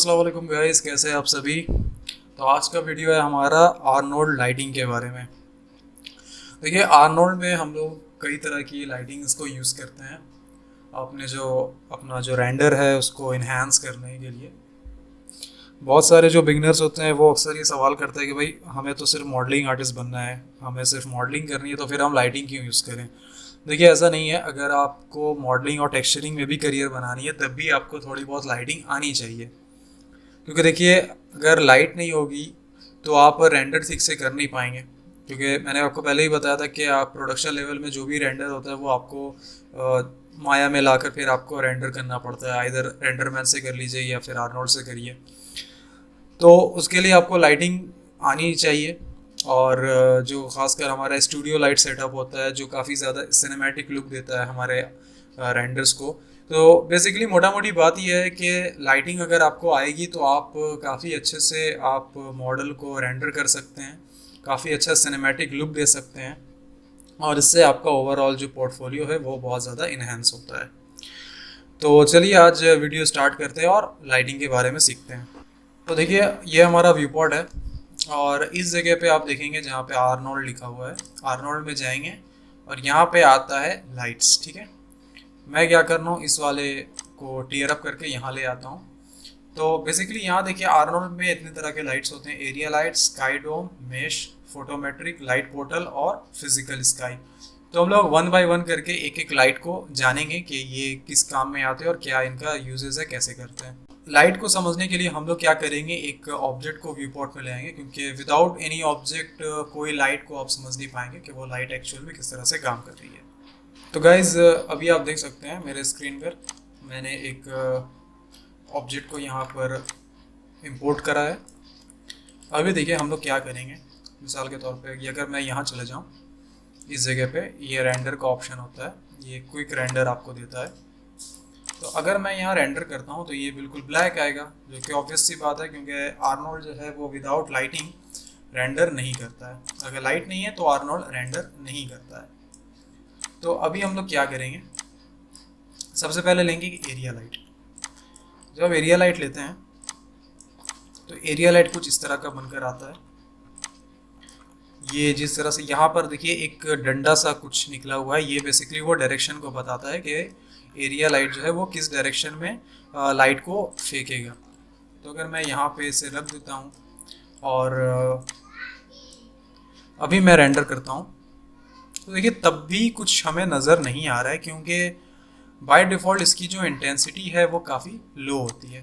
अस्सलाम वालेकुम गाइस, कैसे हैं आप सभी। तो आज का वीडियो है हमारा आर्नोल्ड लाइटिंग के बारे में। देखिए, आर्नोल्ड में हम लोग कई तरह की लाइटिंग्स को यूज़ करते हैं अपना जो रेंडर है उसको इन्हांस करने के लिए। बहुत सारे जो बिगनर्स होते हैं वो अक्सर ये सवाल करते हैं कि भाई हमें तो सिर्फ मॉडलिंग आर्टिस्ट बनना है, हमें सिर्फ मॉडलिंग करनी है, तो फिर हम लाइटिंग क्यों यूज़ करें। देखिए, ऐसा नहीं है। अगर आपको मॉडलिंग और टेक्सचरिंग में भी करियर बनानी है तब भी आपको थोड़ी बहुत लाइटिंग आनी चाहिए, क्योंकि देखिए अगर लाइट नहीं होगी तो आप रेंडर ठीक से कर नहीं पाएंगे। क्योंकि मैंने आपको पहले ही बताया था कि आप प्रोडक्शन लेवल में जो भी रेंडर होता है वो आपको माया में लाकर फिर आपको रेंडर करना पड़ता है। इधर रेंडरमैन से कर लीजिए या फिर आर्नोल्ड से करिए। तो उसके लिए आपको लाइटिंग आनी चाहिए। और जो खासकर हमारा स्टूडियो लाइट सेटअप होता है जो काफ़ी ज़्यादा सिनेमैटिक लुक देता है हमारे रेंडर्स को। तो बेसिकली मोटा मोटी बात यह है कि लाइटिंग अगर आपको आएगी तो आप काफ़ी अच्छे से आप मॉडल को रेंडर कर सकते हैं, काफ़ी अच्छा सिनेमैटिक लुक दे सकते हैं, और इससे आपका ओवरऑल जो पोर्टफोलियो है वो बहुत ज़्यादा इन्हेंस होता है। तो चलिए आज वीडियो स्टार्ट करते हैं और लाइटिंग के बारे में सीखते हैं। तो देखिए, ये हमारा व्यू पॉड है और इस जगह पे आप देखेंगे जहाँ पे आर्नोल्ड लिखा हुआ है। आर्नोल्ड में जाएंगे और यहाँ पे आता है लाइट्स। ठीक है, मैं क्या कर रहा हूँ, इस वाले को टीयर अप करके यहाँ ले आता हूँ। तो बेसिकली यहाँ देखिए आर्नोल्ड में इतने तरह के लाइट्स होते हैं: एरिया लाइट, स्काई डोम, मेश, फोटोमेट्रिक, लाइट पोर्टल और फिजिकल स्काई। तो हम लोग वन बाय वन करके एक एक लाइट को जानेंगे कि ये किस काम में आते हैं और क्या इनका यूजेस है, कैसे करते हैं। लाइट को समझने के लिए हम लोग क्या करेंगे, एक ऑब्जेक्ट को व्यू पॉट में ले आएंगे, क्योंकि विदाउट एनी ऑब्जेक्ट कोई लाइट को आप समझ नहीं पाएंगे कि वो लाइट एक्चुअल में किस तरह से काम कर रही है। तो गाइज अभी आप देख सकते हैं मेरे स्क्रीन पर मैंने एक ऑब्जेक्ट को यहाँ पर इंपोर्ट करा है। अभी देखिए हम लोग क्या करेंगे, मिसाल के तौर पे अगर मैं यहाँ चले जाऊँ, इस जगह पे ये रेंडर का ऑप्शन होता है, ये क्विक रेंडर आपको देता है। तो अगर मैं यहाँ रेंडर करता हूँ तो ये बिल्कुल ब्लैक आएगा, जो कि ऑब्वियस सी बात है क्योंकि आर्नोल्ड जो है वो विदाउट लाइटिंग रेंडर नहीं करता है। अगर लाइट नहीं है तो आर्नोल्ड रेंडर नहीं करता है। तो अभी हम लोग क्या करेंगे, सबसे पहले लेंगे एरिया लाइट। जब एरिया लाइट लेते हैं तो एरिया लाइट कुछ इस तरह का बनकर आता है। ये जिस तरह से यहाँ पर देखिए एक डंडा सा कुछ निकला हुआ है, ये बेसिकली वो डायरेक्शन को बताता है कि एरिया लाइट जो है वो किस डायरेक्शन में लाइट को फेंकेगा। तो अगर मैं यहाँ पे इसे रख देता हूँ और अभी मैं रेंडर करता हूँ तो देखिए तब भी कुछ हमें नज़र नहीं आ रहा है, क्योंकि बाय डिफ़ॉल्ट इसकी जो इंटेंसिटी है वो काफ़ी लो होती है।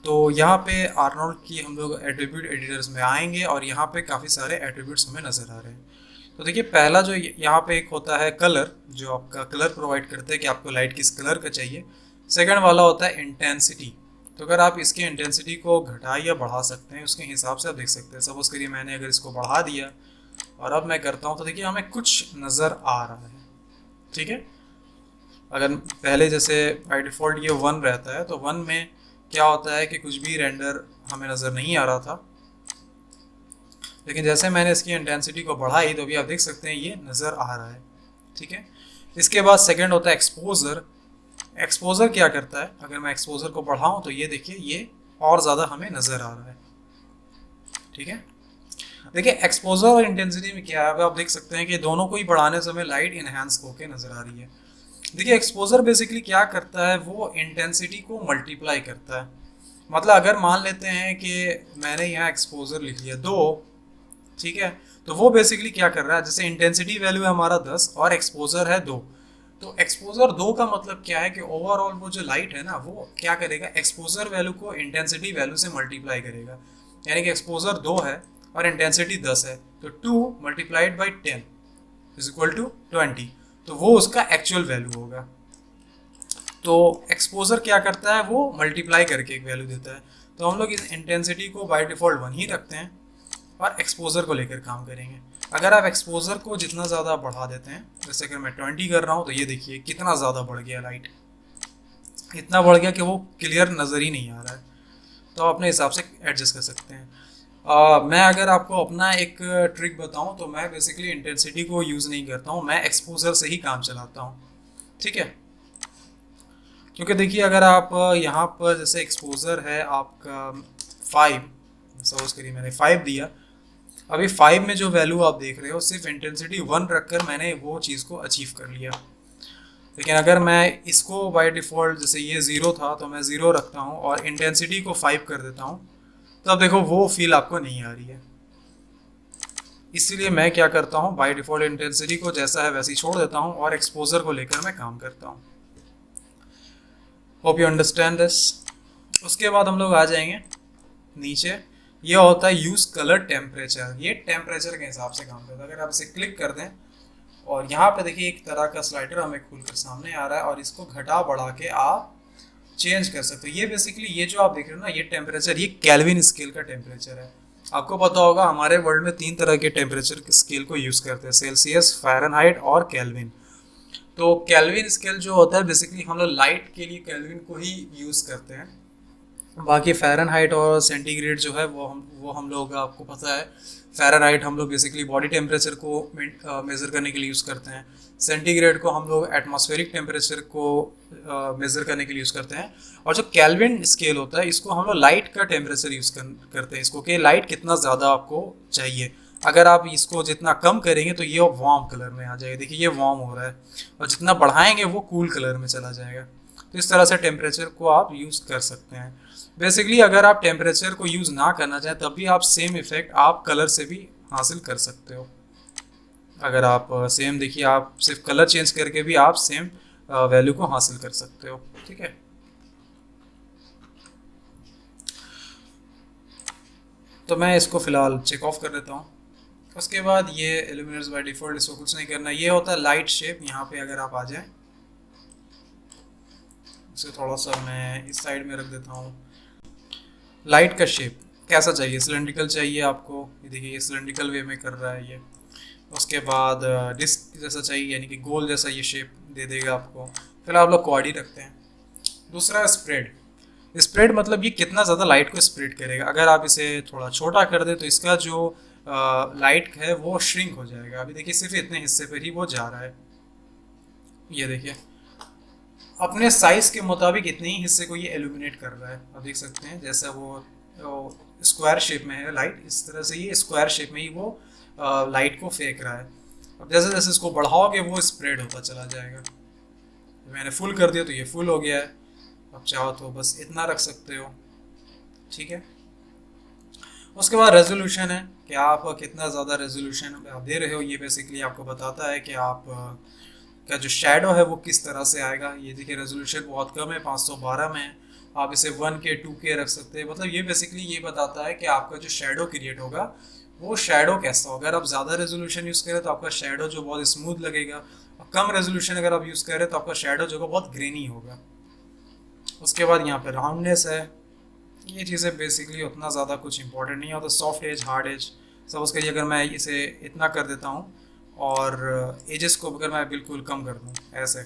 तो यहाँ पे आर्नोल्ड की हम लोग एट्रीब्यूट एडिटर्स में आएंगे और यहाँ पे काफ़ी सारे एट्रीब्यूट्स हमें नज़र आ रहे हैं। तो देखिए पहला जो यहाँ पे एक होता है कलर, जो आपका कलर प्रोवाइड करते हैं कि आपको लाइट किस कलर का चाहिए। सेकंड वाला होता है इंटेंसिटी। तो अगर आप इसकी इंटेंसिटी को घटा या बढ़ा सकते हैं उसके हिसाब से आप देख सकते हैं। सपोज करिए मैंने अगर इसको बढ़ा दिया और अब मैं करता हूँ तो देखिए हमें कुछ नज़र आ रहा है। ठीक है, अगर पहले जैसे बाई डिफ़ॉल्ट ये 1 रहता है तो 1 में क्या होता है कि कुछ भी रेंडर हमें नज़र नहीं आ रहा था, लेकिन जैसे मैंने इसकी इंटेंसिटी को बढ़ाई तो अभी आप देख सकते हैं ये नज़र आ रहा है। ठीक है, इसके बाद सेकंड होता है एक्सपोजर। एक्सपोजर क्या करता है, अगर मैं एक्सपोजर को बढ़ाऊं तो ये देखिए ये और ज़्यादा हमें नज़र आ रहा है। ठीक है, देखिए एक्सपोजर और इंटेंसिटी में क्या है, आप देख सकते हैं कि दोनों को ही बढ़ाने से हमें लाइट इन्हांस होकर नज़र आ रही है। देखिए एक्सपोजर बेसिकली क्या करता है, वो इंटेंसिटी को मल्टीप्लाई करता है। मतलब अगर मान लेते हैं कि मैंने यहाँ एक्सपोजर लिख लिया 2, ठीक है, तो वो बेसिकली क्या कर रहा है, जैसे इंटेंसिटी वैल्यू है हमारा 10 और एक्सपोजर है 2, तो एक्सपोजर 2 का मतलब क्या है कि ओवरऑल वो जो लाइट है ना वो क्या करेगा, एक्सपोजर वैल्यू को इंटेंसिटी वैल्यू से मल्टीप्लाई करेगा। यानी कि एक्सपोजर 2 है और इंटेंसिटी 10 है, तो 2 multiplied by 10 is equal to 20, तो वो उसका एक्चुअल वैल्यू होगा। तो एक्सपोजर क्या करता है, वो मल्टीप्लाई करके एक वैल्यू देता है। तो हम लोग इस इंटेंसिटी को बाय डिफ़ॉल्ट 1 ही रखते हैं और एक्सपोजर को लेकर काम करेंगे। अगर आप एक्सपोजर को जितना ज़्यादा बढ़ा देते हैं, जैसे अगर मैं 20 कर रहा हूँ तो ये देखिए कितना ज़्यादा बढ़ गया लाइट, इतना बढ़ गया कि वो क्लियर नज़र ही नहीं आ रहा है। तो आप अपने हिसाब से एडजस्ट कर सकते हैं। मैं अगर आपको अपना एक ट्रिक बताऊं तो मैं बेसिकली इंटेंसिटी को यूज़ नहीं करता हूं, मैं एक्सपोजर से ही काम चलाता हूं। ठीक है, क्योंकि देखिए अगर आप यहाँ पर जैसे एक्सपोजर है आपका 5, सपोज करिए मैंने 5 दिया, अभी 5 में जो वैल्यू आप देख रहे हो सिर्फ इंटेंसिटी 1 रखकर मैंने वो चीज़ को अचीव कर लिया। लेकिन अगर मैं इसको बाय डिफ़ॉल्ट जैसे ये 0 था तो मैं 0 रखता हूँ और इंटेंसिटी को 5 कर देता हूँ, तो अब देखो वो फील आपको नहीं आ रही है। इसीलिए मैं क्या करता हूँ, बाय डिफ़ॉल्ट इंटेंसिटी को जैसा है वैसे ही छोड़ देता हूँ और एक्सपोजर को लेकर मैं काम करता हूँ। Hope you understand this. उसके बाद हम लोग आ जाएंगे नीचे, ये होता है यूज़ कलर टेम्परेचर। ये टेम्परेचर के हिसाब से काम करता है। अगर आप इसे क्लिक कर दें और यहाँ पे देखिए एक तरह का स्लाइडर हमें खुलकर सामने आ रहा है और इसको घटा बढ़ा के आप चेंज कर सकते हो। ये बेसिकली ये जो आप देख रहे हो ना, ये टेम्परेचर, ये केल्विन स्केल का टेम्परेचर है। आपको पता होगा हमारे वर्ल्ड में 3 तरह के टेम्परेचर स्केल को यूज़ करते हैं, सेल्सियस, फ़ारेनहाइट और केल्विन। तो केल्विन स्केल जो होता है बेसिकली हम लोग लाइट के लिए केल्विन को ही यूज़ करते हैं। बाकी फ़ारेनहाइट और सेंटीग्रेड जो है वो हम लोग, आपको पता है फ़ारेनहाइट हम लोग बेसिकली बॉडी टेम्परेचर को मेज़र करने के लिए यूज़ करते हैं। सेंटीग्रेड को हम लोग एटमॉस्फेरिक टेम्परेचर को मेज़र करने के लिए यूज़ करते हैं। और जो केल्विन स्केल होता है इसको हम लोग लाइट का टेम्परेचर यूज़ करते हैं, इसको कि लाइट कितना ज़्यादा आपको चाहिए। अगर आप इसको जितना कम करेंगे तो ये वार्म कलर में आ जाएगा। देखिए ये वार्म हो रहा है और जितना बढ़ाएंगे वो कूल कलर में चला जाएगा। तो इस तरह से टेम्परेचर को आप यूज़ कर सकते हैं। बेसिकली अगर आप टेम्परेचर को यूज़ ना करना चाहें तब भी आप सेम इफेक्ट आप कलर से भी हासिल कर सकते हो। अगर आप सेम देखिए, आप सिर्फ कलर चेंज करके भी आप सेम वैल्यू को हासिल कर सकते हो। ठीक है, तो मैं इसको फ़िलहाल चेक ऑफ कर देता हूँ। उसके बाद ये इल्यूमिनेटर्स बाय डिफ़ॉल्ट, इसको कुछ नहीं करना। ये होता है लाइट शेप। यहाँ पे अगर आप आ जाएं, इसे थोड़ा सा मैं इस साइड में रख देता हूँ। लाइट का शेप कैसा चाहिए, सिलेंड्रिकल चाहिए आपको, ये देखिए ये सिलेंड्रिकल वे में कर रहा है ये। उसके बाद डिस्क जैसा चाहिए, यानी कि गोल जैसा ये शेप दे देगा आपको। फिलहाल आप लोग क्वाड ही रखते हैं। दूसरा स्प्रेड। स्प्रेड मतलब ये कितना ज़्यादा लाइट को स्प्रेड करेगा। अगर आप इसे थोड़ा छोटा कर दे तो इसका जो लाइट है वो श्रिंक हो जाएगा। अभी देखिए सिर्फ इतने हिस्से पर ही वो जा रहा है। ये देखिए अपने साइज़ के मुताबिक इतने ही हिस्से को ये एल्यूमिनेट कर रहा है। आप देख सकते हैं जैसा वो स्क्वायर शेप में है लाइट, इस तरह से ये स्क्वायर शेप में ही वो लाइट को फेंक रहा है। अब जैसे जैसे इसको बढ़ाओगे वो स्प्रेड होता चला जाएगा। मैंने फुल कर दिया तो ये फुल हो गया है। अब चाहो तो बस इतना रख सकते हो। ठीक है, उसके बाद रेजोल्यूशन है कि आप कितना ज़्यादा रेजोल्यूशन आप दे रहे हो। ये बेसिकली आपको बताता है कि आप का जो शेडो है वो किस तरह से आएगा। ये देखिए रेजोल्यूशन बहुत कम है, 512 में है। आप इसे 1K 2K रख सकते हैं। मतलब ये बेसिकली ये बताता है कि आपका जो शेडो क्रिएट होगा वो शेडो कैसा होगा। अगर आप ज़्यादा रेजोल्यूशन यूज़ करें तो आपका शेडो जो बहुत स्मूथ लगेगा, और कम रेजोल्यूशन अगर आप यूज़ करें तो आपका शेडो जो बहुत ग्रेनी होगा। उसके बाद यहाँ पे राउंडनेस है। ये चीज़ें बेसिकली उतना ज़्यादा कुछ इंपॉर्टेंट नहीं होता। Soft edge, hard edge, suppose करिए अगर मैं इसे इतना कर देता हूँ और एजेस को अगर मैं बिल्कुल कम कर दूँ ऐसे,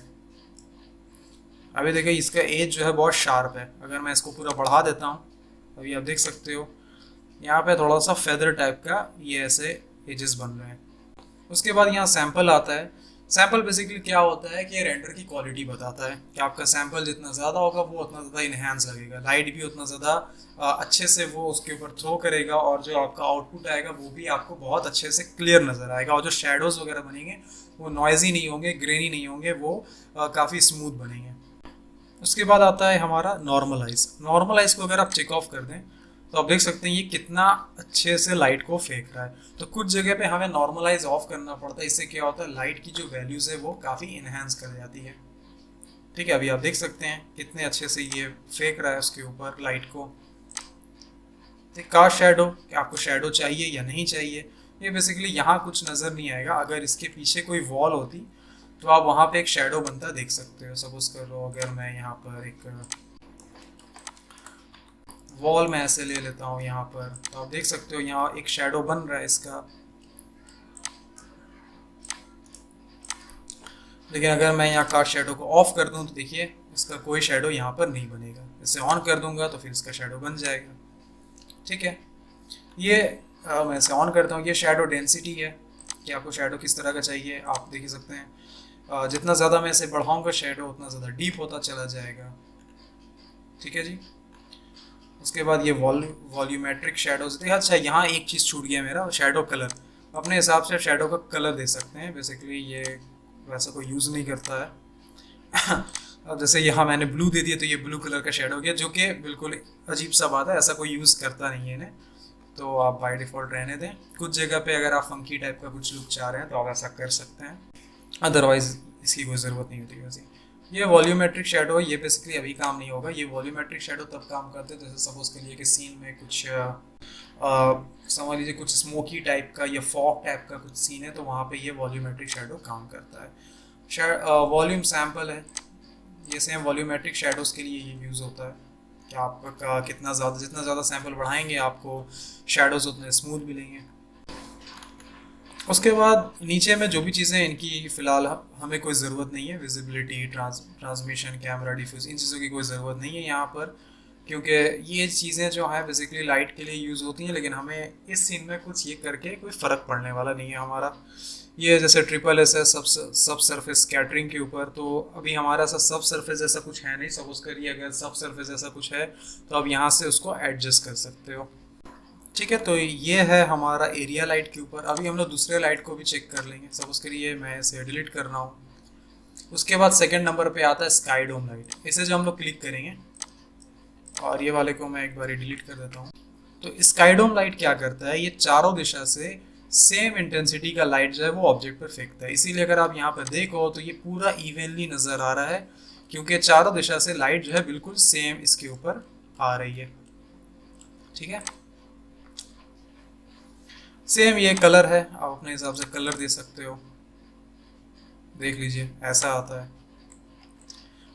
अभी देखिए इसका एज जो है बहुत शार्प है। अगर मैं इसको पूरा बढ़ा देता हूँ, अभी आप देख सकते हो यहाँ पे थोड़ा सा फेदर टाइप का ये ऐसे एजेस बन रहे हैं। उसके बाद यहाँ सैंपल आता है। सैंपल बेसिकली क्या होता है कि रेंडर की क्वालिटी बताता है कि आपका सैंपल जितना ज़्यादा होगा वो उतना ज़्यादा इन्हेंस लगेगा, लाइट भी उतना ज़्यादा अच्छे से वो उसके ऊपर थ्रो करेगा, और जो आपका आउटपुट आएगा वो भी आपको बहुत अच्छे से क्लियर नज़र आएगा। और जो शेडोज़ वगैरह बनेंगे वो नॉइजी नहीं होंगे, ग्रेनी नहीं होंगे, वो काफ़ी स्मूथ बनेंगे। उसके बाद आता है हमारा नॉर्मलाइज। नॉर्मलाइज को अगर आप चेक ऑफ कर दें तो आप देख सकते हैं ये कितना अच्छे से लाइट को फेंक रहा है। तो कुछ जगह पे हमें नॉर्मलाइज ऑफ करना पड़ता है। इससे क्या होता है, लाइट की जो वैल्यूज़ है वो काफ़ी इन्हेंस कर जाती है। ठीक है, अभी आप देख सकते हैं कितने अच्छे से ये फेंक रहा है उसके ऊपर लाइट को। तो का शेडो, कि आपको शेडो चाहिए या नहीं चाहिए, ये बेसिकली यहाँ कुछ नज़र नहीं आएगा। अगर इसके पीछे कोई वॉल होती तो आप वहाँ पे एक शेडो बनता देख सकते हो। सपोज करो अगर मैं यहाँ पर एक वॉल में ऐसे ले लेता हूँ यहाँ पर, तो आप देख सकते हो यहाँ एक शेडो बन रहा है इसका। लेकिन अगर मैं यहाँ का शेडो को ऑफ कर दूँ तो देखिए इसका कोई शेडो यहाँ पर नहीं बनेगा। इसे ऑन कर दूंगा तो फिर इसका शेडो बन जाएगा। ठीक है, ये मैं इसे ऑन करता हूँ। ये शेडो डेंसिटी है कि आपको शेडो किस तरह का चाहिए, आप देख सकते हैं। जितना ज़्यादा मैं इसे बढ़ाऊंगा शेडो उतना ज़्यादा डीप होता चला जाएगा। ठीक है जी। उसके बाद ये वॉल्यूमेट्रिक शेडोज थे। अच्छा, यहाँ एक चीज़ छूट गया मेरा, शेडो कलर। अपने हिसाब से शेडो का कलर दे सकते हैं, बेसिकली ये वैसा कोई यूज़ नहीं करता है। अब जैसे यहाँ मैंने ब्लू दे दिया तो ये ब्लू कलर का शेडो हो गया, जो कि बिल्कुल अजीब सा बात है, ऐसा कोई यूज़ करता नहीं है इन्हें, तो आप बाय डिफ़ॉल्ट रहने दें। कुछ जगह पे अगर आप फंकी टाइप का कुछ लुक चाह रहे हैं तो आप ऐसा कर सकते हैं, अदरवाइज इसकी कोई ज़रूरत नहीं होती वैसे। ये वॉल्यूमेट्रिक शेडो है, ये बेसिकली अभी काम नहीं होगा। ये वॉल्यूमेट्रिक शेडो तब काम करते हैं जैसे सपोज के लिए कि सीन में कुछ समझ लीजिए कुछ स्मोकी टाइप का या फॉग टाइप का कुछ सीन है, तो वहाँ पे ये वॉल्यूमेट्रिक शेडो काम करता है। वॉल्यूम सैम्पल है, ये सेम वॉल्यूमेट्रिक शेडोज़ के लिए ये यूज़ होता है कि आपका जितना ज़्यादा सैम्पल बढ़ाएंगे आपको शेडोज़ उतने स्मूथ मिलेंगे। उसके बाद नीचे में जो भी चीज़ें इनकी फ़िलहाल हमें कोई ज़रूरत नहीं है, विजिबिलिटी, ट्रांसमिशन, कैमरा, डिफ्यूज़, इन चीज़ों की कोई ज़रूरत नहीं है यहाँ पर, क्योंकि ये चीज़ें जो हैं बेसिकली लाइट के लिए यूज़ होती हैं, लेकिन हमें इस सीन में कुछ ये करके कोई फ़र्क पड़ने वाला नहीं है हमारा। ये जैसे ट्रिपल एस है सब सरफेस स्कैटरिंग के ऊपर, तो अभी हमारा ऐसा सब सरफेस जैसा कुछ है नहीं। सपोज करिए अगर सब सरफेस जैसा कुछ है तो आप यहाँ से उसको एडजस्ट कर सकते हो। ठीक है, तो ये है हमारा एरिया लाइट के ऊपर। अभी हम लोग दूसरे लाइट को भी चेक कर लेंगे। सपोज करिए मैं इसे डिलीट कर रहा हूँ। उसके बाद सेकंड नंबर पे आता है स्काई डोम लाइट। इसे जो हम लोग क्लिक करेंगे, और ये वाले को मैं एक बार डिलीट कर देता हूँ। तो स्काई डोम लाइट क्या करता है, ये चारों दिशा से सेम इंटेंसिटी का लाइट जो है वो ऑब्जेक्ट पर फेंकता है। इसीलिए अगर आप यहाँ पर देखो तो ये पूरा इवनली नज़र आ रहा है, क्योंकि चारों दिशा से लाइट जो है बिल्कुल सेम इसके ऊपर आ रही है। ठीक है, सेम ये कलर है, आप अपने हिसाब से कलर दे सकते हो। देख लीजिए ऐसा आता है।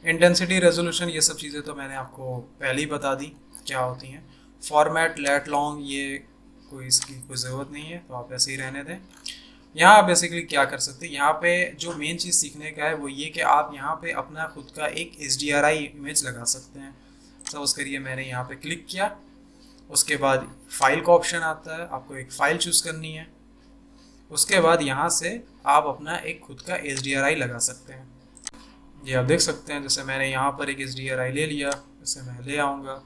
इंटेंसिटी, रेजोल्यूशन, ये सब चीज़ें तो मैंने आपको पहले ही बता दी क्या होती हैं। फॉर्मेट, लेट, लॉन्ग, ये कोई इसकी कोई ज़रूरत नहीं है, तो आप ऐसे ही रहने दें। यहाँ बेसिकली क्या कर सकते हैं, यहाँ पे जो मेन चीज़ सीखने का है वो ये कि आप यहाँ पे अपना खुद का एक HDRI इमेज लगा सकते हैं। सपोज करिए मैंने यहाँ पे क्लिक किया, उसके बाद फाइल का ऑप्शन आता है, आपको एक फ़ाइल चूज़ करनी है। उसके बाद यहाँ से आप अपना एक खुद का HDRI लगा सकते हैं। ये आप देख सकते हैं, जैसे मैंने यहाँ पर एक HDRI ले लिया, जैसे मैं ले आऊँगा।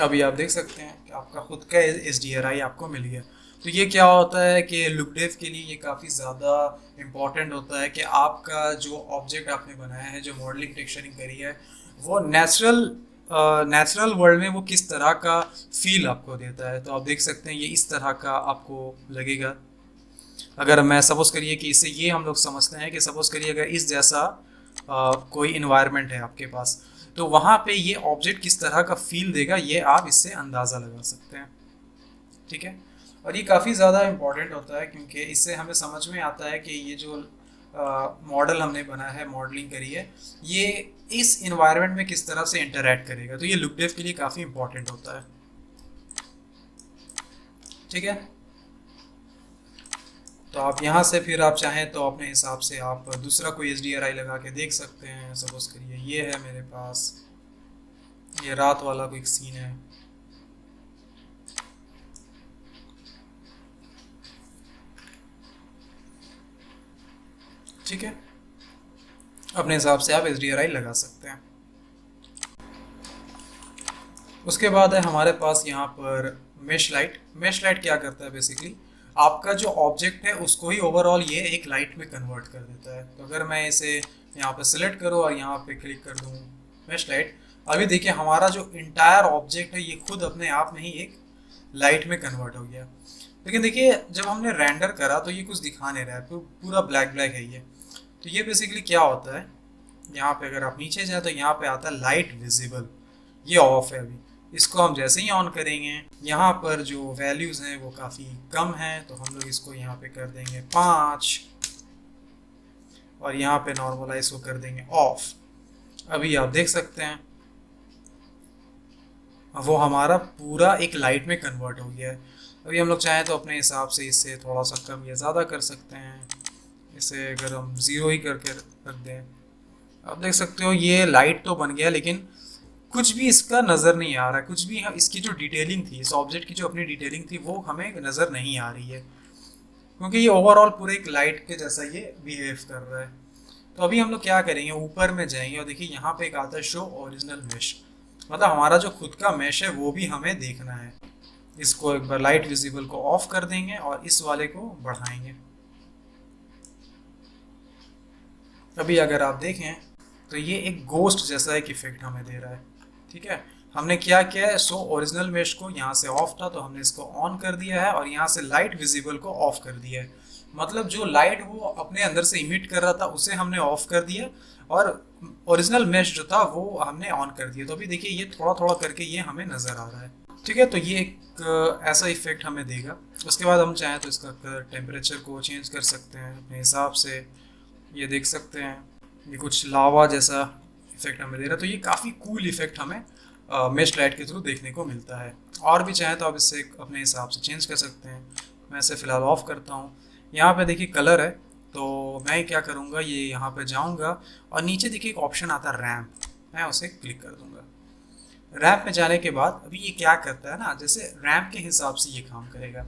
अभी आप देख सकते हैं कि आपका खुद का HDRI आपको मिल गया। तो ये क्या होता है कि लुकडेव के लिए ये काफ़ी ज़्यादा इम्पॉर्टेंट होता है कि आपका जो ऑब्जेक्ट आपने बनाया है, जो मॉडलिंग टेक्सचरिंग करी है, वो नेचुरल वर्ल्ड में वो किस तरह का फील आपको देता है। तो आप देख सकते हैं ये इस तरह का आपको लगेगा। अगर मैं सपोज़ करिए कि इससे ये हम लोग समझते हैं कि सपोज़ करिए अगर इस जैसा कोई इन्वायरमेंट है आपके पास, तो वहाँ पे ये ऑब्जेक्ट किस तरह का फील देगा, ये आप इससे अंदाज़ा लगा सकते हैं। ठीक है, और ये काफ़ी ज़्यादा इम्पॉर्टेंट होता है, क्योंकि इससे हमें समझ में आता है कि ये जो मॉडल हमने बना है, मॉडलिंग करी है, ये इस इन्वायरमेंट में किस तरह से इंटरेक्ट करेगा। तो ये लुकडेव के लिए काफ़ी इम्पॉर्टेंट होता है। ठीक है, तो आप यहाँ से फिर आप चाहें तो अपने हिसाब से आप दूसरा कोई HDRI लगा के देख सकते हैं। सपोज करिए ये है मेरे पास, ये रात वाला कोई सीन है। ठीक है, अपने हिसाब से आप HDRI लगा सकते हैं। उसके बाद है हमारे पास यहाँ पर मेश लाइट। मेश लाइट क्या करता है, बेसिकली आपका जो ऑब्जेक्ट है उसको ही ओवरऑल ये एक लाइट में कन्वर्ट कर देता है। तो अगर मैं इसे यहाँ पर सिलेक्ट करूँ और यहाँ पे क्लिक कर दूँ मेश लाइट, अभी देखिए हमारा जो इंटायर ऑब्जेक्ट है ये खुद अपने आप में ही एक लाइट में कन्वर्ट हो गया। लेकिन देखिए जब हमने रेंडर करा तो ये कुछ दिखा नहीं रहा है, पूरा ब्लैक ब्लैक है ये। तो ये बेसिकली क्या होता है, यहाँ पे अगर आप नीचे जाए तो यहाँ पे आता है लाइट विजिबल, ये ऑफ है अभी। इसको हम जैसे ही ऑन करेंगे, यहाँ पर जो वैल्यूज़ हैं वो काफ़ी कम हैं, तो हम लोग इसको यहाँ पे कर देंगे 5 और यहाँ पे नॉर्मलाइज को कर देंगे ऑफ। अभी आप देख सकते हैं वो हमारा पूरा एक लाइट में कन्वर्ट हो गया है। अभी हम लोग चाहें तो अपने हिसाब से इससे थोड़ा सा कम या ज़्यादा कर सकते हैं। इसे अगर हम 0 ही करके रख दें, आप देख सकते हो ये लाइट तो बन गया, लेकिन कुछ भी इसका नज़र नहीं आ रहा है। कुछ भी इसकी जो डिटेलिंग थी, इस ऑब्जेक्ट की जो अपनी डिटेलिंग थी वो हमें नज़र नहीं आ रही है। क्योंकि ये ओवरऑल पूरे एक लाइट के जैसा ये बिहेव कर रहा है। तो अभी हम लोग क्या करेंगे, ऊपर में जाएंगे और देखिए यहाँ पे एक आता है शो ओरिजिनल मेश, मतलब हमारा जो खुद का मेश है वो भी हमें देखना है। इसको एक बार लाइट विजिबल को ऑफ कर देंगे और इस वाले को बढ़ाएंगे। अभी अगर आप देखें तो ये एक गोस्ट जैसा एक इफेक्ट हमें दे रहा है। ठीक है, हमने क्या किया है, सो ओरिजिनल मेश को यहाँ से ऑफ था तो हमने इसको ऑन कर दिया है और यहाँ से लाइट विजिबल को ऑफ कर दिया है। मतलब जो लाइट वो अपने अंदर से इमिट कर रहा था उसे हमने ऑफ कर दिया और ओरिजिनल मेश जो था वो हमने ऑन कर दिया। तो अभी देखिए ये थोड़ा थोड़ा करके ये हमें नज़र आ रहा है। ठीक है, तो ये एक ऐसा इफेक्ट हमें देगा। उसके बाद हम चाहें तो इसका टेम्परेचर को चेंज कर सकते हैं अपने हिसाब से। ये देख सकते हैं ये कुछ लावा जैसा इफेक्ट हमें दे रहा है। तो ये काफ़ी कूल इफेक्ट हमें मेश लाइट के थ्रू देखने को मिलता है। और भी चाहें तो आप इससे अपने हिसाब से चेंज कर सकते हैं। मैं इसे फ़िलहाल ऑफ करता हूँ। यहाँ पे देखिए कलर है, तो मैं क्या करूँगा, ये यहाँ पे जाऊँगा और नीचे देखिए एक ऑप्शन आता है रैम्प, मैं उसे क्लिक कर दूँगा। रैम्प में जाने के बाद अभी ये क्या करता है ना, जैसे रैम्प के हिसाब से ये काम करेगा।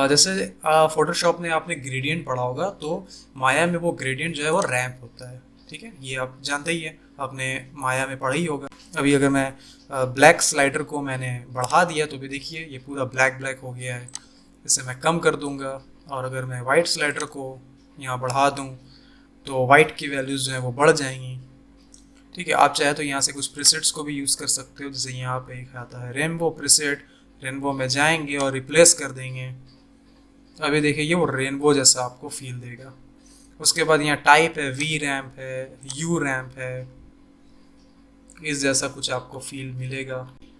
जैसे फोटोशॉप में आपने ग्रेडियंट पढ़ा होगा, तो माया में वो ग्रेडियंट जो है वो रैम्प होता है। ठीक है, ये आप जानते ही है, आपने माया में पढ़ा ही होगा। अभी अगर मैं ब्लैक स्लाइडर को मैंने बढ़ा दिया तो भी देखिए ये पूरा ब्लैक ब्लैक हो गया है। इसे मैं कम कर दूंगा और अगर मैं वाइट स्लाइडर को यहाँ बढ़ा दूँ तो वाइट की वैल्यूज़ जो है वो बढ़ जाएंगी। ठीक है, आप चाहे तो यहाँ से कुछ प्रीसेट्स को भी यूज़ कर सकते हो। जैसे यहाँ पे एक आता है रेनबो प्रीसेट, रेनबो में जाएंगे और रिप्लेस कर देंगे। अभी देखिए ये वो रेनबो जैसा आपको फील देगा। उसके बाद यहाँ टाइप है, वी रैम्प है, यू रैम्प है, इस जैसा कुछ आपको फील मिलेगा।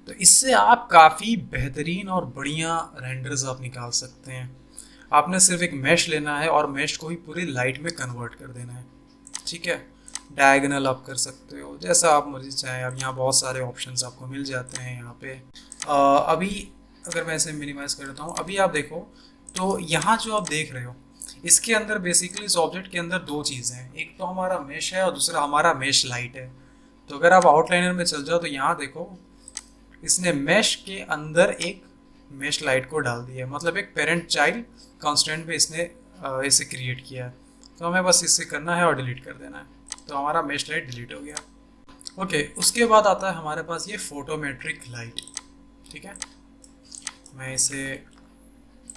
तो इससे आप काफ़ी बेहतरीन और बढ़िया रेंडर्स आप निकाल सकते हैं। आपने सिर्फ एक मैश लेना है और मैश को ही पूरी लाइट में कन्वर्ट कर देना है। ठीक है, डायगोनल आप कर सकते हो, जैसा आप मर्जी चाहें। अब यहाँ बहुत सारे ऑप्शंस आपको मिल जाते हैं यहाँ पे। अभी अगर मैं इसे मिनिमाइज कर देता हूँ, अभी आप देखो तो यहाँ जो आप देख रहे हो इसके अंदर बेसिकली इस ऑब्जेक्ट के अंदर दो चीज़ें हैं, एक तो हमारा मेश है और दूसरा हमारा मेश लाइट है। तो अगर आप आउटलाइनर में चल जाओ तो यहाँ देखो इसने मेश के अंदर एक मेश लाइट को डाल दिया, मतलब एक पेरेंट चाइल्ड कॉन्स्टेंट पे इसने इसे क्रिएट किया है। तो हमें बस इससे करना है और डिलीट कर देना है, तो हमारा मेश लाइट डिलीट हो गया। ओके, उसके बाद आता है हमारे पास ये फोटोमेट्रिक लाइट। ठीक है, मैं इसे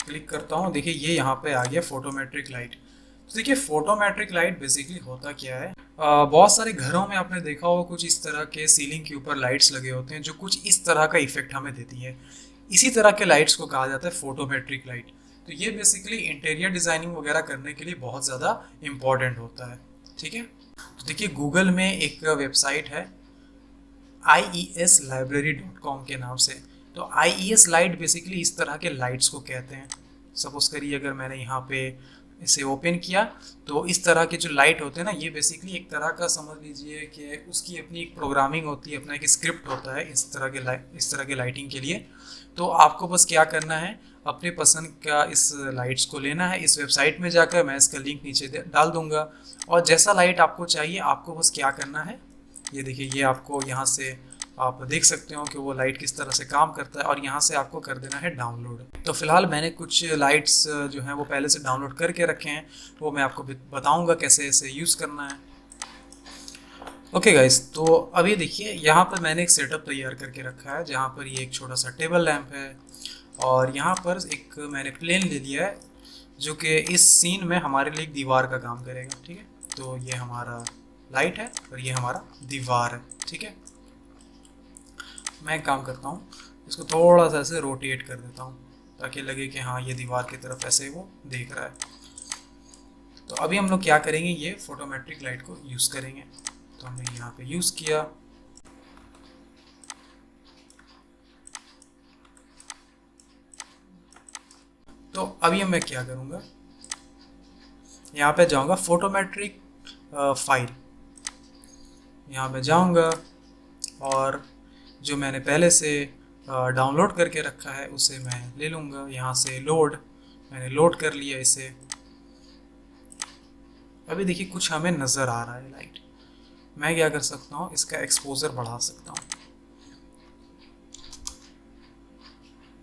क्लिक करता हूँ, देखिए ये यहाँ पे आ गया फोटोमेट्रिक लाइट। तो देखिए फोटोमेट्रिक लाइट बेसिकली होता क्या है, बहुत सारे घरों में आपने देखा होगा कुछ इस तरह के सीलिंग के ऊपर लाइट्स लगे होते हैं जो कुछ इस तरह का इफेक्ट हमें देती है। इसी तरह के लाइट्स को कहा जाता है फोटोमेट्रिक लाइट। तो ये बेसिकली इंटीरियर डिज़ाइनिंग वगैरह करने के लिए बहुत ज़्यादा इम्पॉर्टेंट होता है। ठीक है, तो देखिए गूगल में एक वेबसाइट है ieslibrary.com के नाम से। तो IES लाइट बेसिकली इस तरह के लाइट्स को कहते हैं। सपोज करिए अगर मैंने यहाँ पे इसे ओपन किया तो इस तरह के जो लाइट होते हैं ना, ये बेसिकली एक तरह का समझ लीजिए कि उसकी अपनी एक प्रोग्रामिंग होती है, अपना एक स्क्रिप्ट होता है इस तरह के लाइटिंग के लिए। तो आपको बस क्या करना है, अपने पसंद का इस लाइट्स को लेना है। इस वेबसाइट में जाकर मैं इसका लिंक नीचे डाल दूंगा और जैसा लाइट आपको चाहिए आपको बस क्या करना है, ये देखिए ये आपको यहाँ से आप देख सकते हो कि वो लाइट किस तरह से काम करता है और यहाँ से आपको कर देना है डाउनलोड। तो फिलहाल मैंने कुछ लाइट्स जो हैं वो पहले से डाउनलोड करके रखे हैं, वो मैं आपको बताऊँगा कैसे इसे यूज़ करना है। ओके गाइस, तो अभी देखिए यहाँ पर मैंने एक सेटअप तैयार करके रखा है जहाँ पर ये एक छोटा सा टेबल लैंप है और यहाँ पर एक मैंने प्लेन ले लिया है जो कि इस सीन में हमारे लिए एक दीवार का काम करेगा। ठीक है, तो ये हमारा लाइट है और ये हमारा दीवार है। ठीक है, मैं एक काम करता हूँ, इसको थोड़ा सा ऐसे रोटेट कर देता हूँ ताकि लगे कि हाँ ये दीवार की तरफ ऐसे वो देख रहा है। तो अभी हम लोग क्या करेंगे, ये फोटोमेट्रिक लाइट को यूज़ करेंगे। तो हमने यहाँ पे यूज़ किया। तो अभी मैं क्या करूँगा, यहाँ पे जाऊँगा फोटोमेट्रिक फाइल, यहाँ पे जाऊँगा और जो मैंने पहले से डाउनलोड करके रखा है उसे मैं ले लूँगा। यहाँ से लोड, मैंने लोड कर लिया इसे। अभी देखिए कुछ हमें नज़र आ रहा है लाइट। मैं क्या कर सकता हूँ, इसका एक्सपोजर बढ़ा सकता हूँ।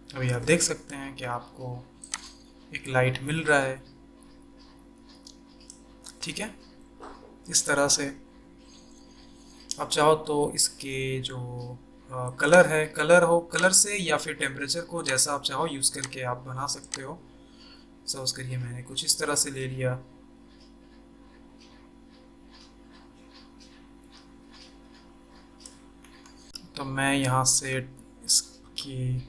अभी आप देख सकते हैं कि आपको एक लाइट मिल रहा है, ठीक है, इस तरह से। अब चाहो तो इसके जो कलर है, कलर से या फिर टेम्परेचर को जैसा आप चाहो यूज़ करके आप बना सकते हो। सपोज करिए मैंने कुछ इस तरह से ले लिया, तो मैं यहाँ से इसकी,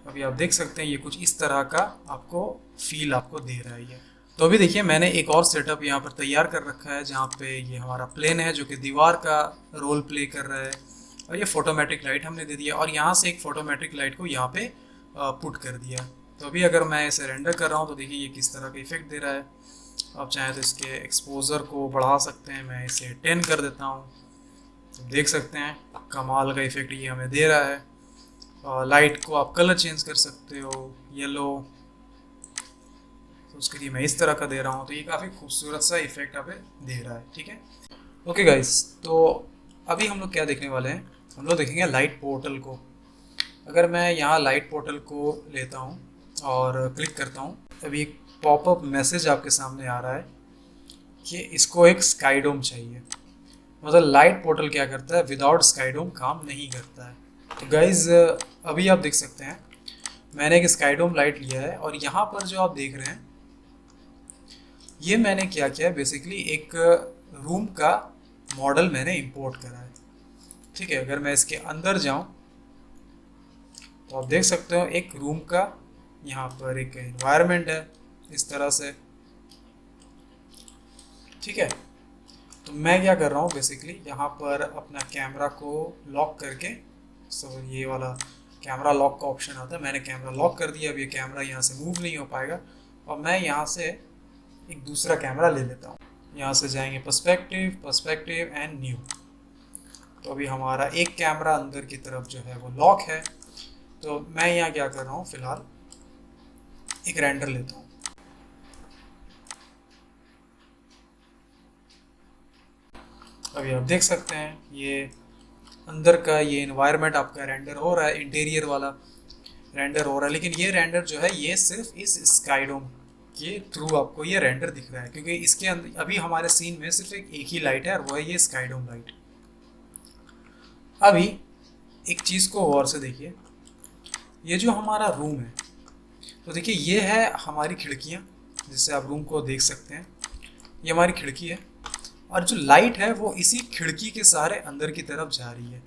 अभी आप देख सकते हैं ये कुछ इस तरह का आपको फील आपको दे रहा है ये। तो अभी देखिए मैंने एक और सेटअप यहाँ पर तैयार कर रखा है, जहाँ पे ये हमारा प्लेन है जो कि दीवार का रोल प्ले कर रहा है, और ये फोटोमेटिक लाइट हमने दे दिया, और यहाँ से एक फोटोमेटिक लाइट को यहाँ पे पुट कर दिया। तो अभी अगर मैं इसे रेंडर कर रहा हूँ तो देखिए ये किस तरह का इफेक्ट दे रहा है। आप चाहें तो इसके एक्सपोजर को बढ़ा सकते हैं, मैं इसे 10 कर देता हूँ, तो देख सकते हैं कमाल का इफेक्ट ये हमें दे रहा है। लाइट को आप कलर चेंज कर सकते हो, येलो, तो उसके लिए मैं इस तरह का दे रहा हूँ, तो ये काफ़ी खूबसूरत सा इफेक्ट हमें दे रहा है, ठीक है। ओके गाइस, तो अभी हम लोग क्या देखने वाले हैं, हम लोग देखेंगे लाइट पोर्टल को। अगर मैं यहाँ लाइट पोर्टल को लेता हूँ और क्लिक करता हूँ, अभी एक पॉपअप मैसेज आपके सामने आ रहा है कि इसको एक स्काईडोम चाहिए। मतलब लाइट पोर्टल क्या करता है, विदाउट स्काईडोम काम नहीं करता है। तो गाइज अभी आप देख सकते हैं मैंने एक स्काईडोम लाइट लिया है, और यहाँ पर जो आप देख रहे हैं ये मैंने क्या किया है, बेसिकली एक रूम का मॉडल मैंने इंपोर्ट करा है, ठीक है। अगर मैं इसके अंदर जाऊं तो आप देख सकते हो एक रूम का यहाँ पर एक एनवायरनमेंट है इस तरह से, ठीक है। तो मैं क्या कर रहा हूँ, बेसिकली यहाँ पर अपना कैमरा को लॉक करके, ये वाला कैमरा लॉक का ऑप्शन आता है, मैंने कैमरा लॉक कर दिया। अब ये कैमरा यहाँ से मूव नहीं हो पाएगा, और मैं यहाँ से एक दूसरा कैमरा ले लेता हूँ। यहाँ से जाएंगे पर्सपेक्टिव एंड न्यू। तो अभी हमारा एक कैमरा अंदर की तरफ जो है वो लॉक है। तो मैं यहाँ क्या कर रहा हूँ, फिलहाल एक रेंडर लेता हूँ। अभी आप देख सकते हैं ये अंदर का ये एनवायरनमेंट आपका रेंडर हो रहा है, इंटीरियर वाला रेंडर हो रहा है। लेकिन ये रेंडर जो है ये सिर्फ इस स्काईडोम के थ्रू आपको ये रेंडर दिख रहा है, क्योंकि इसके अंदर अभी हमारे सीन में सिर्फ एक ही लाइट है, और वो है ये स्काईडोम लाइट। अभी एक चीज़ को गौर से देखिए, ये जो हमारा रूम है, तो देखिए ये है हमारी खिड़कियाँ, जिससे आप रूम को देख सकते हैं। ये हमारी खिड़की है, और जो लाइट है वो इसी खिड़की के सहारे अंदर की तरफ जा रही है।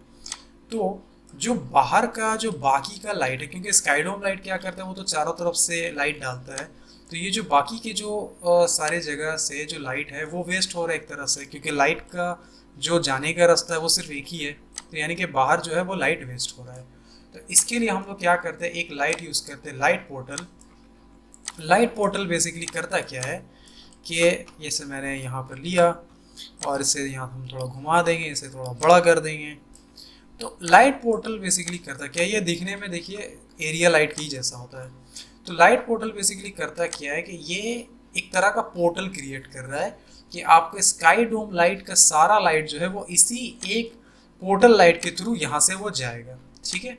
तो जो बाहर का जो बाकी का लाइट है, क्योंकि स्काईडोम लाइट क्या करता है, वो तो चारों तरफ से लाइट डालता है, तो ये जो बाकी के जो सारे जगह से जो लाइट है वो वेस्ट हो रहा है एक तरह से, क्योंकि लाइट का जो जाने का रास्ता है वो सिर्फ एक ही है। तो यानी कि बाहर जो है वो लाइट वेस्ट हो रहा है। तो इसके लिए हम लोग क्या करते हैं, एक लाइट यूज़ करते हैं, light portal. Light portal basically करता क्या है कि जैसे मैंने यहाँ पर लिया, और इसे यहाँ हम थोड़ा घुमा देंगे, इसे थोड़ा बड़ा कर देंगे। तो लाइट पोर्टल बेसिकली करता क्या है, ये दिखने में देखिए एरिया लाइट की जैसा होता है। तो लाइट पोर्टल बेसिकली करता क्या है कि ये एक तरह का पोर्टल क्रिएट कर रहा है कि आपको स्काईडोम लाइट का सारा लाइट जो है वो इसी एक पोर्टल लाइट के थ्रू यहाँ से वो जाएगा, ठीक है।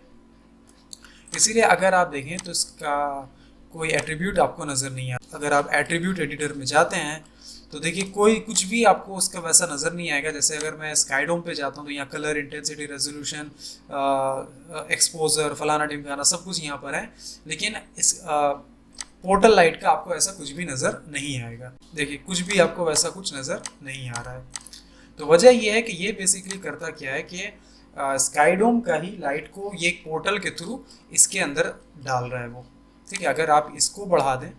इसीलिए अगर आप देखें तो इसका कोई एट्रीब्यूट आपको नज़र नहीं आता। अगर आप एट्रीब्यूट एडिटर में जाते हैं तो देखिए कोई कुछ भी आपको उसका वैसा नज़र नहीं आएगा। जैसे अगर मैं स्काईडोम पे जाता हूँ तो यहाँ कलर, इंटेंसिटी, रेजोल्यूशन, एक्सपोजर, फलाना ढिमकाना सब कुछ यहाँ पर है, लेकिन इस पोर्टल लाइट का आपको ऐसा कुछ भी नज़र नहीं आएगा। देखिए कुछ भी आपको वैसा कुछ नज़र नहीं आ रहा है। तो वजह यह है कि ये बेसिकली करता क्या है कि स्काईडोम का ही लाइट को ये एक पोर्टल के थ्रू इसके अंदर डाल रहा है वो, ठीक है। अगर आप इसको बढ़ा दें,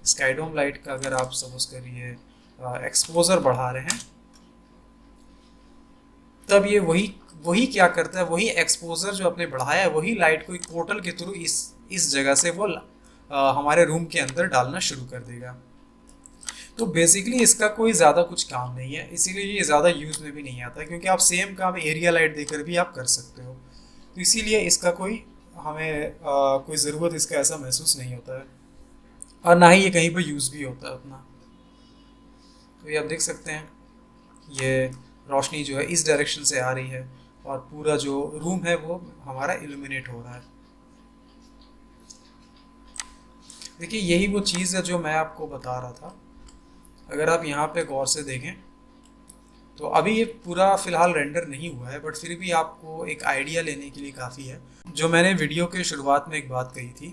स्काईडोम लाइट का अगर आप सपोज करिए एक्सपोजर बढ़ा रहे हैं, तब ये वही क्या करता है, वही एक्सपोजर जो आपने बढ़ाया है वही लाइट को एक पोर्टल के थ्रू इस जगह से वो हमारे रूम के अंदर डालना शुरू कर देगा। तो बेसिकली इसका कोई ज़्यादा कुछ काम नहीं है, इसीलिए ये ज़्यादा यूज़ में भी नहीं आता, क्योंकि आप सेम काम एरिया लाइट देकर भी आप कर सकते हो। तो इसीलिए इसका कोई हमें कोई ज़रूरत इसका ऐसा महसूस नहीं होता है, और ना ही ये कहीं पर यूज़ भी होता है उतना। तो ये आप देख सकते हैं ये रोशनी जो है इस डायरेक्शन से आ रही है, और पूरा जो रूम है वो हमारा इल्यूमिनेट हो रहा है। देखिए यही वो चीज़ है जो मैं आपको बता रहा था। अगर आप यहाँ पे गौर से देखें तो अभी ये पूरा फिलहाल रेंडर नहीं हुआ है, बट फिर भी आपको एक आइडिया लेने के लिए काफ़ी है। जो मैंने वीडियो के शुरुआत में एक बात कही थी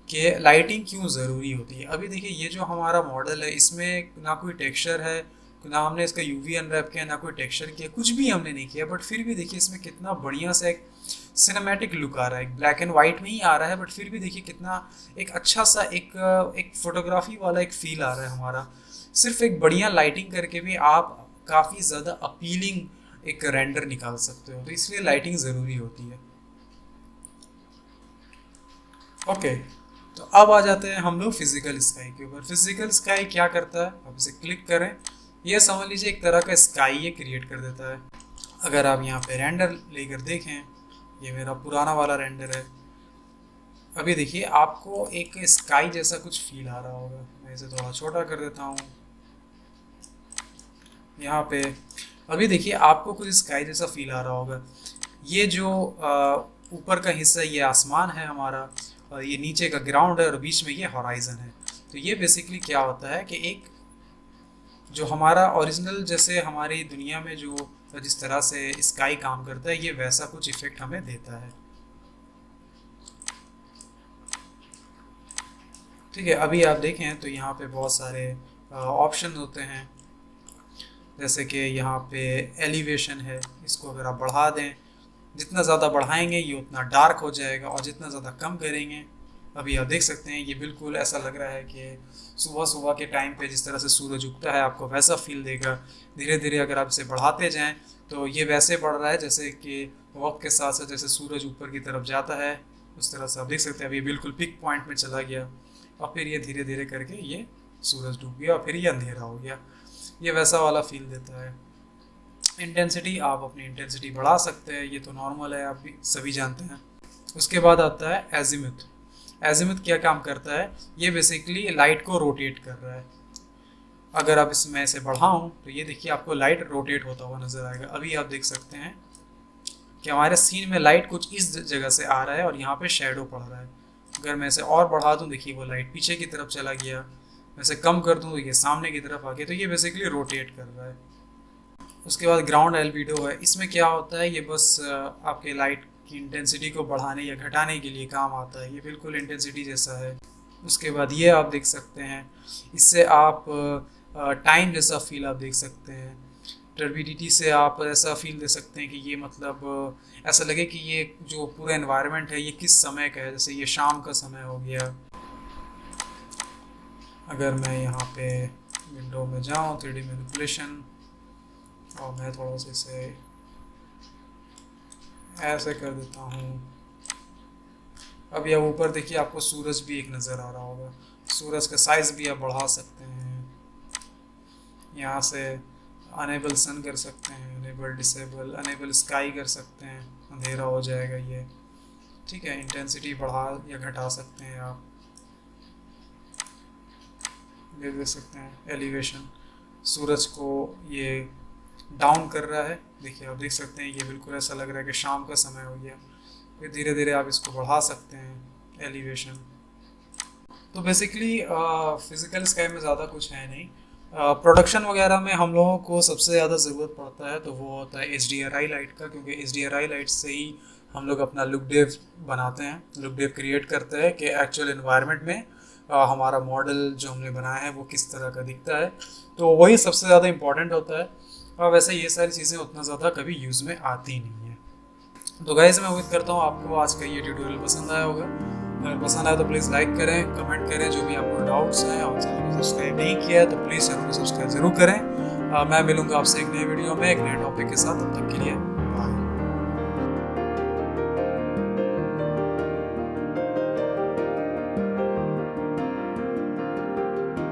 कि लाइटिंग क्यों ज़रूरी होती है। अभी देखिए ये जो हमारा मॉडल है इसमें ना कोई टेक्सचर है, ना हमने इसका यूवी अनरैप किया, ना कोई टेक्सचर किया, कुछ भी हमने नहीं किया, बट फिर भी देखिए इसमें कितना बढ़िया सा एक सिनेमैटिक लुक आ रहा है। ब्लैक एंड वाइट में ही आ रहा है, बट फिर भी देखिए कितना एक अच्छा सा एक फोटोग्राफी वाला एक फील आ रहा है हमारा। सिर्फ एक बढ़िया लाइटिंग करके भी आप काफ़ी ज़्यादा अपीलिंग एक रेंडर निकाल सकते हो, तो इसलिए लाइटिंग ज़रूरी होती है। ओके, तो अब आ जाते हैं हम लोग फिजिकल स्काई के ऊपर। फिजिकल स्काई क्या करता है, आप इसे क्लिक करें, ये समझ लीजिए एक तरह का स्काई ये क्रिएट कर देता है। अगर आप यहाँ पे रेंडर लेकर देखें, ये मेरा पुराना वाला रेंडर है। अभी देखिए आपको एक स्काई जैसा कुछ फील आ रहा होगा। मैं इसे थोड़ा छोटा कर देता हूँ यहाँ पे। अभी देखिए आपको कुछ स्काई जैसा फील आ रहा होगा। ये जो ऊपर का हिस्सा ये आसमान है हमारा, और ये नीचे का ग्राउंड है, और बीच में ये हॉराइजन है। तो ये बेसिकली क्या होता है कि एक जो हमारा ओरिजिनल जैसे हमारी दुनिया में जो जिस तरह से स्काई काम करता है, ये वैसा कुछ इफेक्ट हमें देता है। ठीक है, अभी आप देखें तो यहाँ पे बहुत सारे ऑप्शन होते हैं, जैसे कि यहाँ पे एलिवेशन है। इसको अगर आप बढ़ा दें, जितना ज़्यादा बढ़ाएंगे ये उतना डार्क हो जाएगा, और जितना ज़्यादा कम करेंगे, अभी आप देख सकते हैं ये बिल्कुल ऐसा लग रहा है कि सुबह सुबह के टाइम पे जिस तरह से सूरज उगता है आपको वैसा फील देगा। धीरे धीरे अगर आप इसे बढ़ाते जाएं तो ये वैसे बढ़ रहा है जैसे कि वक्त के साथ साथ जैसे सूरज ऊपर की तरफ जाता है, उस तरह से आप देख सकते हैं। अभी बिल्कुल पिक पॉइंट में चला गया, और फिर ये धीरे धीरे करके ये सूरज डूब गया, और फिर ये अंधेरा हो गया। ये वैसा वाला फील देता है। इंटेंसिटी, आप अपनी इंटेंसिटी बढ़ा सकते हैं, ये तो नॉर्मल है, आप भी सभी जानते हैं। उसके बाद आता है एजीमुथ। एजीमुथ क्या काम करता है, ये बेसिकली लाइट को रोटेट कर रहा है। अगर आप इसमें ऐसे बढ़ाऊं तो ये देखिए आपको लाइट रोटेट होता हुआ नजर आएगा। अभी आप देख सकते हैं कि हमारे सीन में लाइट कुछ इस जगह से आ रहा है, और यहाँ पे शेडो पड़ रहा है। अगर मैं इसे और बढ़ा दूं, देखिए वो लाइट पीछे की तरफ चला गया। मैं इसे कम कर दूं तो ये सामने की तरफ आ गया। तो ये बेसिकली रोटेट कर रहा है। उसके बाद ग्राउंड एल्बिडो है। इसमें क्या होता है, ये बस आपके लाइट की इंटेंसिटी को बढ़ाने या घटाने के लिए काम आता है। ये बिल्कुल इंटेंसिटी जैसा है। उसके बाद ये आप देख सकते हैं, इससे आप टाइम जैसा फील आप देख सकते हैं। टर्बिडिटी से आप ऐसा फील दे सकते हैं कि ये मतलब ऐसा लगे कि ये जो पूरा एनवायरनमेंट है ये किस समय का है, जैसे ये शाम का समय हो गया। अगर मैं यहाँ पे विंडो में जाऊँ 3D मैनिपुलेशन, और मैं थोड़ा सा इसे ऐसे कर देता हूँ। अब यह ऊपर देखिए आपको सूरज भी एक नज़र आ रहा होगा। सूरज का साइज़ भी आप बढ़ा सकते हैं। यहाँ से अनेबल सन कर सकते हैं, अनेबल डिसेबल, अनेबल स्काई कर सकते हैं, अंधेरा हो जाएगा ये। ठीक है, इंटेंसिटी बढ़ा या घटा सकते हैं आप। ये देख सकते हैं एलिवेशन, सूरज को ये डाउन कर रहा है। देखिए आप देख सकते हैं ये बिल्कुल ऐसा लग रहा है कि शाम का समय हो गया। फिर धीरे धीरे आप इसको बढ़ा सकते हैं एलिवेशन। तो बेसिकली फिज़िकल स्काई में ज़्यादा कुछ है नहीं। प्रोडक्शन वगैरह में हम लोगों को सबसे ज़्यादा ज़रूरत पड़ता है तो वो होता है HDRI लाइट का, क्योंकि HDRI लाइट से ही हम लोग अपना लुक डेव बनाते हैं, लुक डेव क्रिएट करते हैं कि एक्चुअल एनवायरनमेंट में हमारा मॉडल जो हमने बनाया है वो किस तरह का दिखता है। तो वही सबसे ज़्यादा इम्पॉर्टेंट होता है, और वैसे ये सारी चीज़ें उतना ज़्यादा कभी यूज़ में आती नहीं है। तो गाइस मैं उम्मीद करता हूँ आपको आज का ये ट्यूटोरियल पसंद आया होगा। अगर पसंद आया तो प्लीज़ लाइक करें, कमेंट करें जो भी आपको डाउट्स हैं, और चैनल को सब्सक्राइब नहीं किया है तो प्लीज़ चैनल को सब्सक्राइब ज़रूर करें। मैं मिलूँगा आपसे एक नए वीडियो में एक नए टॉपिक के साथ। तब तक के लिए